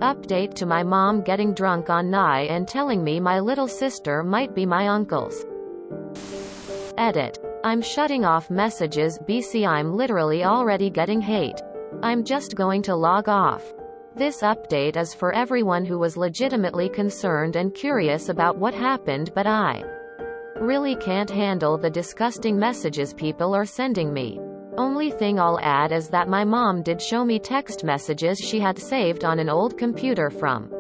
Update to my mom getting drunk on NYE and telling me my little sister might be my uncle's. Edit. I'm shutting off messages BC. I'm literally already getting hate. I'm just going to log off. This update is for everyone who was legitimately concerned and curious about what happened, but I really can't handle the disgusting messages people are sending me. Only thing I'll add is that my mom did show me text messages she had saved on an old computer from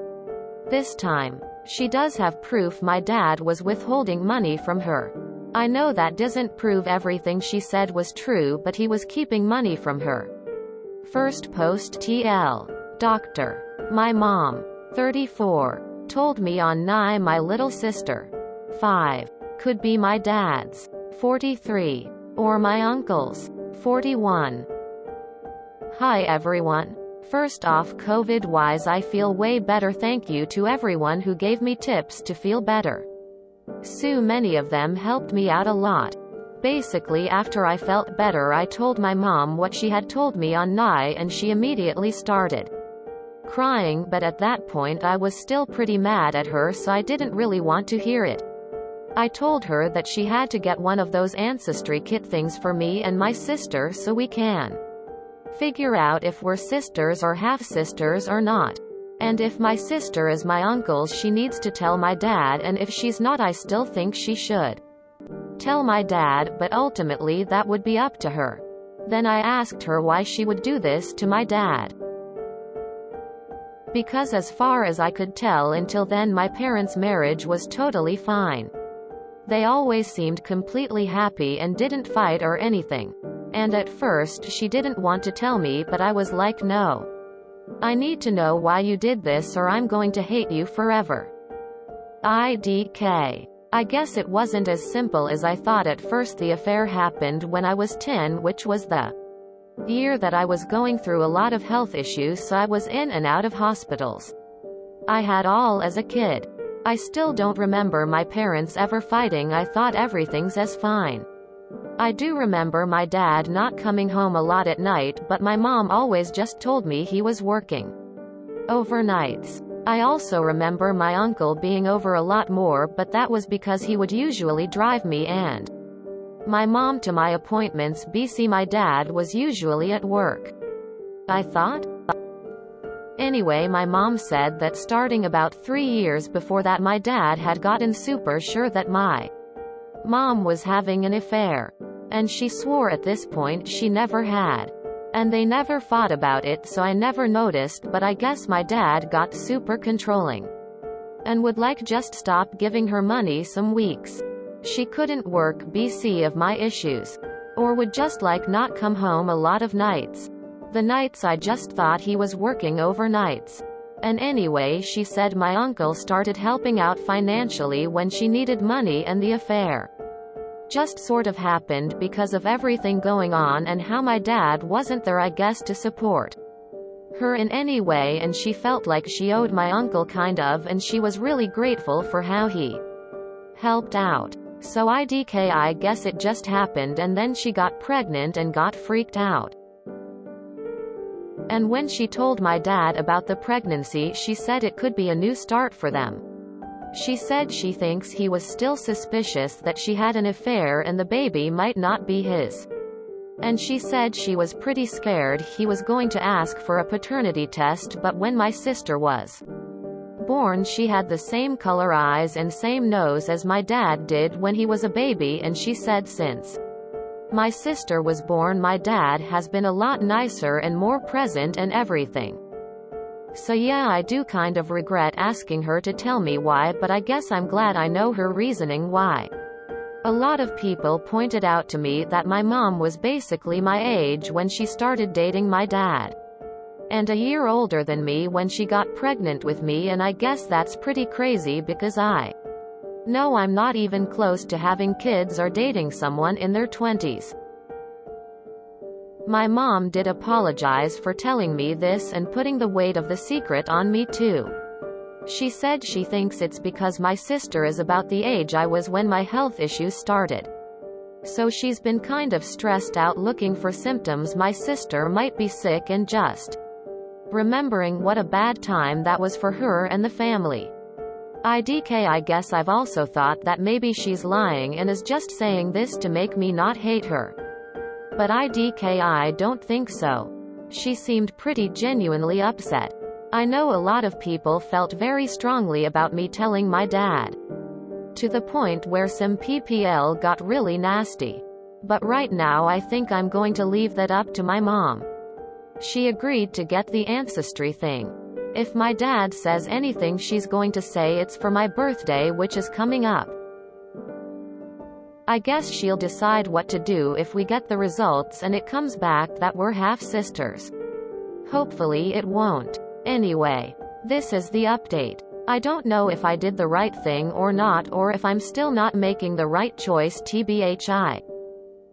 this time. She does have proof my dad was withholding money from her. I know that doesn't prove everything she said was true, but he was keeping money from her. First post TL. Doctor. My mom, 34, told me on NYE my little sister, 5, could be my dad's, 43, or my uncle's, 41. Hi everyone. First off, COVID-wise I feel way better. Thank you to everyone who gave me tips to feel better. So many of them helped me out a lot. Basically, after I felt better I told my mom what she had told me on NYE and she immediately started crying, but at that point I was still pretty mad at her, so I didn't really want to hear it. I told her that she had to get one of those ancestry kit things for me and my sister so we can figure out if we're sisters or half-sisters or not. And if my sister is my uncle's, she needs to tell my dad, and if she's not, I still think she should tell my dad, but ultimately that would be up to her. Then I asked her why she would do this to my dad. Because as far as I could tell until then my parents' marriage was totally fine. They always seemed completely happy and didn't fight or anything. And at first she didn't want to tell me, but I was like, no. I need to know why you did this or I'm going to hate you forever. IDK. I guess it wasn't as simple as I thought at first. The affair happened when I was 10, which was the year that I was going through a lot of health issues, so I was in and out of hospitals. I had all as a kid. I still don't remember my parents ever fighting. I thought everything's as fine. I do remember my dad not coming home a lot at night, but my mom always just told me he was working overnights. I also remember my uncle being over a lot more, but that was because he would usually drive me and my mom to my appointments. BC. My dad was usually at work, I thought. Anyway, my mom said that starting about 3 years before that my dad had gotten super sure that my mom was having an affair. And she swore at this point she never had. And they never fought about it, so I never noticed, but I guess my dad got super controlling and would like just stop giving her money some weeks she couldn't work BC of my issues, or would just like not come home a lot of nights. The nights I just thought he was working overnights. And anyway, she said my uncle started helping out financially when she needed money, and the affair just sort of happened because of everything going on and how my dad wasn't there, I guess, to support her in any way, and she felt like she owed my uncle kind of, and she was really grateful for how he helped out. So IDK, I guess it just happened, and then she got pregnant and got freaked out. And when she told my dad about the pregnancy, she said it could be a new start for them. She said she thinks he was still suspicious that she had an affair and the baby might not be his. And she said she was pretty scared he was going to ask for a paternity test, but when my sister was born she had the same color eyes and same nose as my dad did when he was a baby, and she said since my sister was born my dad has been a lot nicer and more present and everything. So yeah, I do kind of regret asking her to tell me why, but I guess I'm glad I know her reasoning why. A lot of people pointed out to me that my mom was basically my age when she started dating my dad, and a year older than me when she got pregnant with me, and I guess that's pretty crazy because I know I'm not even close to having kids or dating someone in their 20s. My mom did apologize for telling me this and putting the weight of the secret on me too. She said she thinks it's because my sister is about the age I was when my health issues started. So she's been kind of stressed out looking for symptoms my sister might be sick and just remembering what a bad time that was for her and the family. I guess I've also thought that maybe she's lying and is just saying this to make me not hate her. But I don't think so. She seemed pretty genuinely upset. I know a lot of people felt very strongly about me telling my dad. To the point where some PPL got really nasty. But right now I think I'm going to leave that up to my mom. She agreed to get the ancestry thing. If my dad says anything, she's going to say it's for my birthday, which is coming up. I guess she'll decide what to do if we get the results and it comes back that we're half-sisters. Hopefully it won't. Anyway, this is the update. I don't know if I did the right thing or not, or if I'm still not making the right choice tbhi.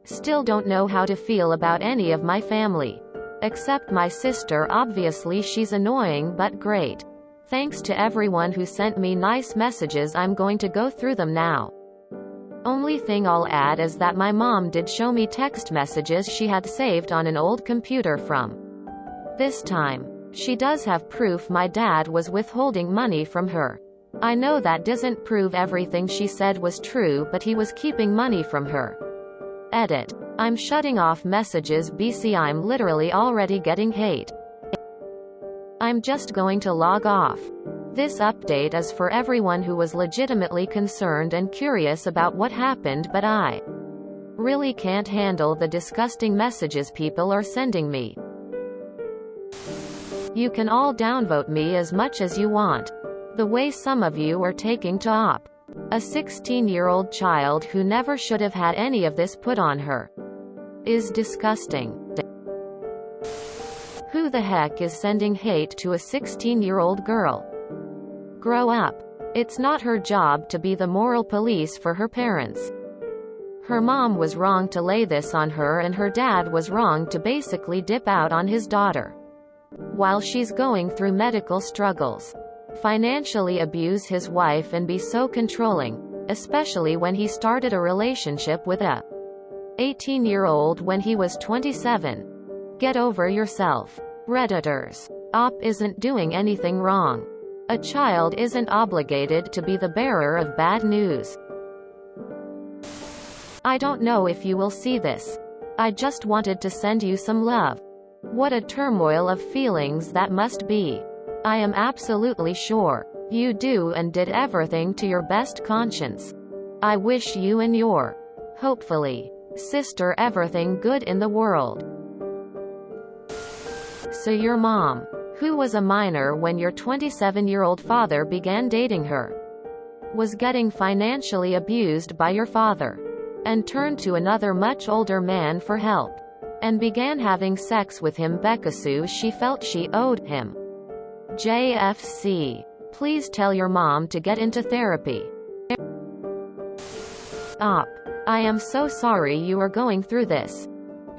Still don't know how to feel about any of my family. Except my sister, obviously she's annoying but great. Thanks to everyone who sent me nice messages. I'm going to go through them now. Only thing I'll add is that my mom did show me text messages she had saved on an old computer from this time. She does have proof my dad was withholding money from her. I know that doesn't prove everything she said was true, but he was keeping money from her. Edit. I'm shutting off messages BC. I'm literally already getting hate. I'm just going to log off. This update is for everyone who was legitimately concerned and curious about what happened, but I really can't handle the disgusting messages people are sending me. You can all downvote me as much as you want. The way some of you are taking to Op. A 16-year-old child who never should have had any of this put on her. Is disgusting. Who the heck is sending hate to a 16-year-old girl? Grow up. It's not her job to be the moral police for her parents. Her mom was wrong to lay this on her, and her dad was wrong to basically dip out on his daughter while she's going through medical struggles. Financially abuse his wife and be so controlling, especially when he started a relationship with a 18-year-old when he was 27. Get over yourself. Redditors. Op isn't doing anything wrong. A child isn't obligated to be the bearer of bad news. I don't know if you will see this. I just wanted to send you some love. What a turmoil of feelings that must be. I am absolutely sure you do and did everything to your best conscience. I wish you and your, hopefully, sister everything good in the world. So your mom, who was a minor when your 27-year-old father began dating her, was getting financially abused by your father, and turned to another much older man for help, and began having sex with him because she felt she owed him. JFC. Please tell your mom to get into therapy. Op. I am so sorry you are going through this.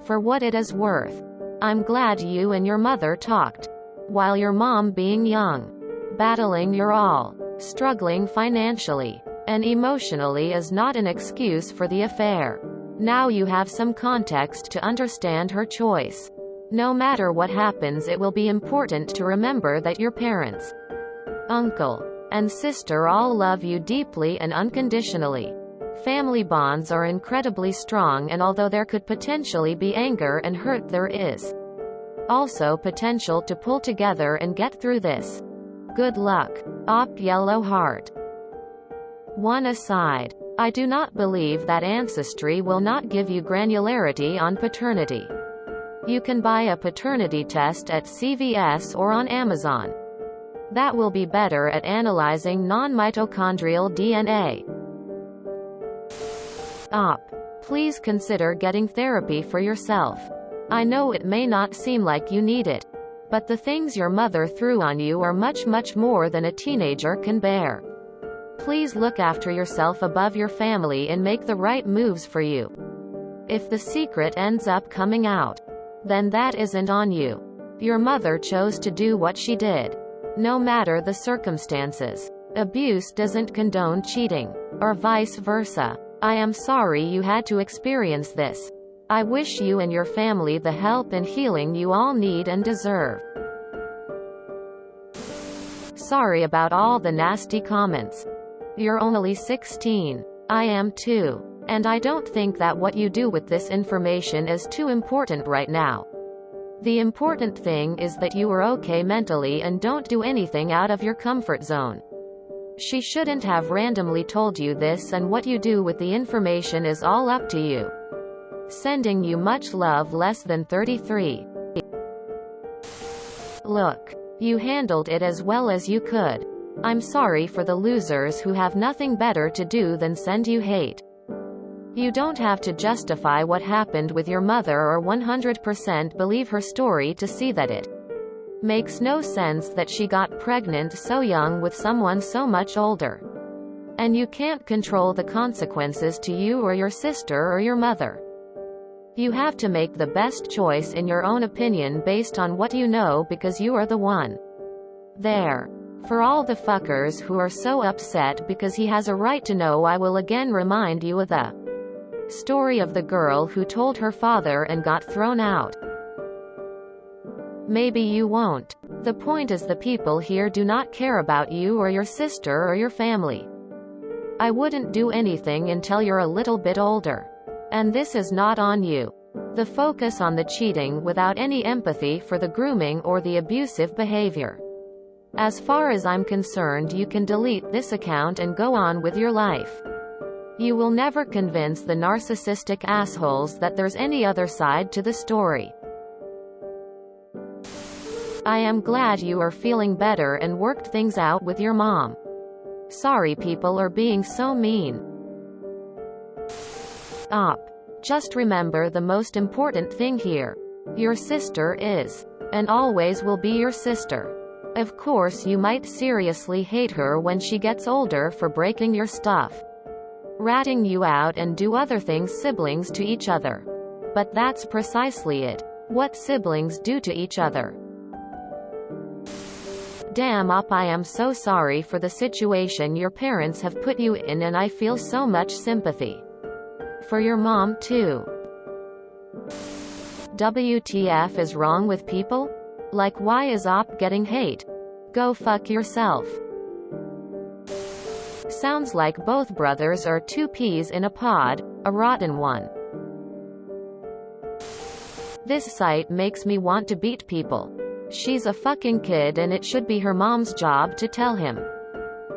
For what it is worth, I'm glad you and your mother talked. While your mom, being young, battling your all, struggling financially and emotionally, is not an excuse for the affair. Now you have some context to understand her choice. No matter what happens, it will be important to remember that your parents, uncle, and sister all love you deeply and unconditionally. Family bonds are incredibly strong, and although there could potentially be anger and hurt, there is also potential to pull together and get through this. Good luck. Op. Yellow Heart. One aside. I do not believe that Ancestry will not give you granularity on paternity. You can buy a paternity test at CVS or on Amazon. That will be better at analyzing non-mitochondrial DNA. Op. Please consider getting therapy for yourself. I know it may not seem like you need it, but the things your mother threw on you are much, much more than a teenager can bear. Please look after yourself above your family and make the right moves for you. If the secret ends up coming out, then that isn't on you. Your mother chose to do what she did. No matter the circumstances. Abuse doesn't condone cheating, or vice versa. I am sorry you had to experience this. I wish you and your family the help and healing you all need and deserve. Sorry about all the nasty comments. You're only 16. I am too. And I don't think that what you do with this information is too important right now. The important thing is that you are okay mentally and don't do anything out of your comfort zone. She shouldn't have randomly told you this, and what you do with the information is all up to you. Sending you much love, less than 33. Look, you handled it as well as you could. I'm sorry for the losers who have nothing better to do than send you hate. You don't have to justify what happened with your mother or 100% believe her story to see that it makes no sense that she got pregnant so young with someone so much older. And you can't control the consequences to you or your sister or your mother. You have to make the best choice in your own opinion based on what you know, because you are the one. There. For all the fuckers who are so upset because he has a right to know, I will again remind you of the story of the girl who told her father and got thrown out. Maybe you won't. The point is, the people here do not care about you or your sister or your family. I wouldn't do anything until you're a little bit older. And this is not on you. The focus on the cheating without any empathy for the grooming or the abusive behavior. As far as I'm concerned, you can delete this account and go on with your life. You will never convince the narcissistic assholes that there's any other side to the story. I am glad you are feeling better and worked things out with your mom. Sorry people are being so mean. Just remember the most important thing here. Your sister is, and always will be, your sister. Of course you might seriously hate her when she gets older for breaking your stuff, ratting you out, and do other things siblings to each other. But that's precisely it. What siblings do to each other. Damn up, I am so sorry for the situation your parents have put you in, and I feel so much sympathy for your mom too. WTF is wrong with people? Like, why is op getting hate? Go fuck yourself. Sounds like both brothers are two peas in a pod, a rotten one. This site makes me want to beat people. She's a fucking kid and it should be her mom's job to tell him.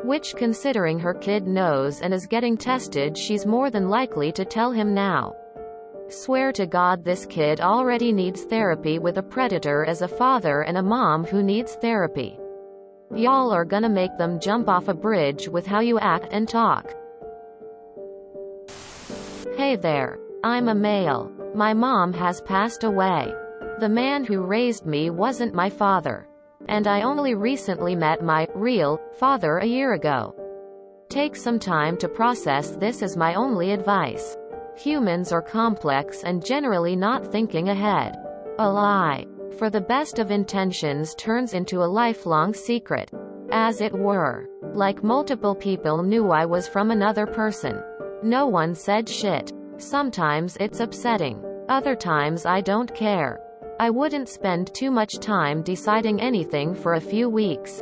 Which, considering her kid knows and is getting tested, she's more than likely to tell him now. Swear to God this kid already needs therapy with a predator as a father and a mom who needs therapy. Y'all are gonna make them jump off a bridge with how you act and talk. Hey there. I'm a male. My mom has passed away. The man who raised me wasn't my father. And I only recently met my real father a year ago. Take some time to process this, is my only advice. Humans are complex and generally not thinking ahead. A lie, for the best of intentions, turns into a lifelong secret. As it were. Like, multiple people knew I was from another person. No one said shit. Sometimes it's upsetting. Other times I don't care. I wouldn't spend too much time deciding anything for a few weeks.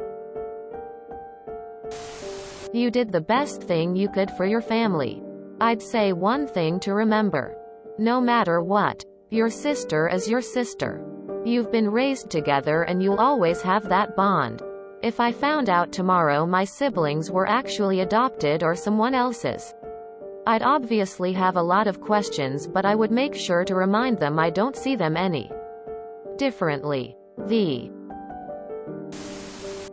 You did the best thing you could for your family. I'd say one thing to remember. No matter what, your sister is your sister. You've been raised together and you'll always have that bond. If I found out tomorrow my siblings were actually adopted or someone else's, I'd obviously have a lot of questions, but I would make sure to remind them I don't see them any differently.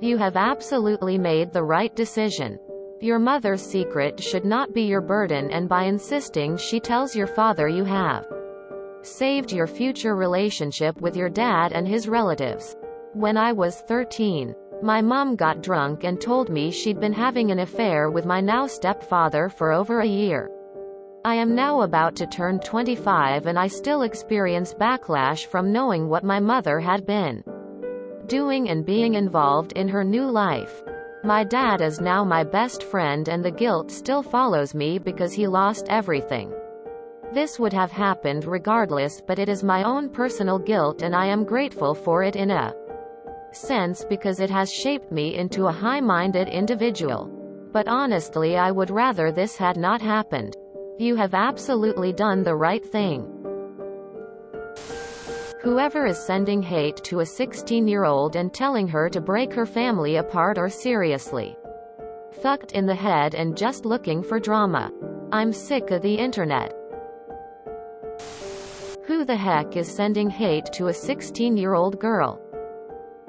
You have absolutely made the right decision. Your mother's secret should not be your burden, and by insisting she tells your father, you have saved your future relationship with your dad and his relatives. When I was 13, my mom got drunk and told me she'd been having an affair with my now stepfather for over a year. I am now about to turn 25 and I still experience backlash from knowing what my mother had been doing and being involved in her new life. My dad is now my best friend and the guilt still follows me because he lost everything. This would have happened regardless, but it is my own personal guilt and I am grateful for it in a sense because it has shaped me into a high-minded individual. But honestly, I would rather this had not happened. You have absolutely done the right thing. Whoever is sending hate to a 16-year-old and telling her to break her family apart are seriously fucked in the head and just looking for drama. I'm sick of the internet. Who the heck is sending hate to a 16-year-old girl?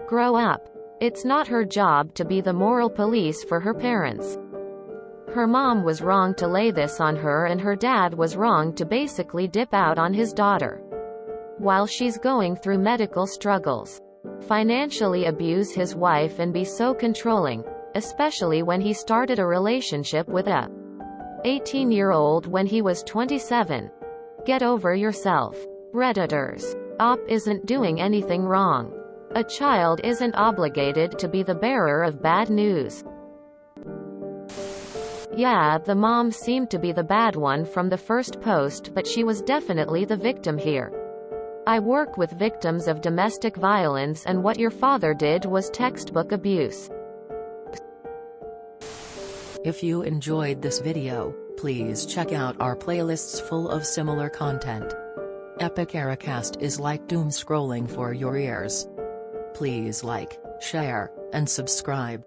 Grow up. It's not her job to be the moral police for her parents. Her mom was wrong to lay this on her, and her dad was wrong to basically dip out on his daughter while she's going through medical struggles. Financially abuse his wife and be so controlling, especially when he started a relationship with a 18-year-old when he was 27. Get over yourself. Redditors. Op isn't doing anything wrong. A child isn't obligated to be the bearer of bad news. Yeah, the mom seemed to be the bad one from the first post, but she was definitely the victim here. I work with victims of domestic violence, and what your father did was textbook abuse. If you enjoyed this video, please check out our playlists full of similar content. Epic Ericast is like doom scrolling for your ears. Please like, share, and subscribe.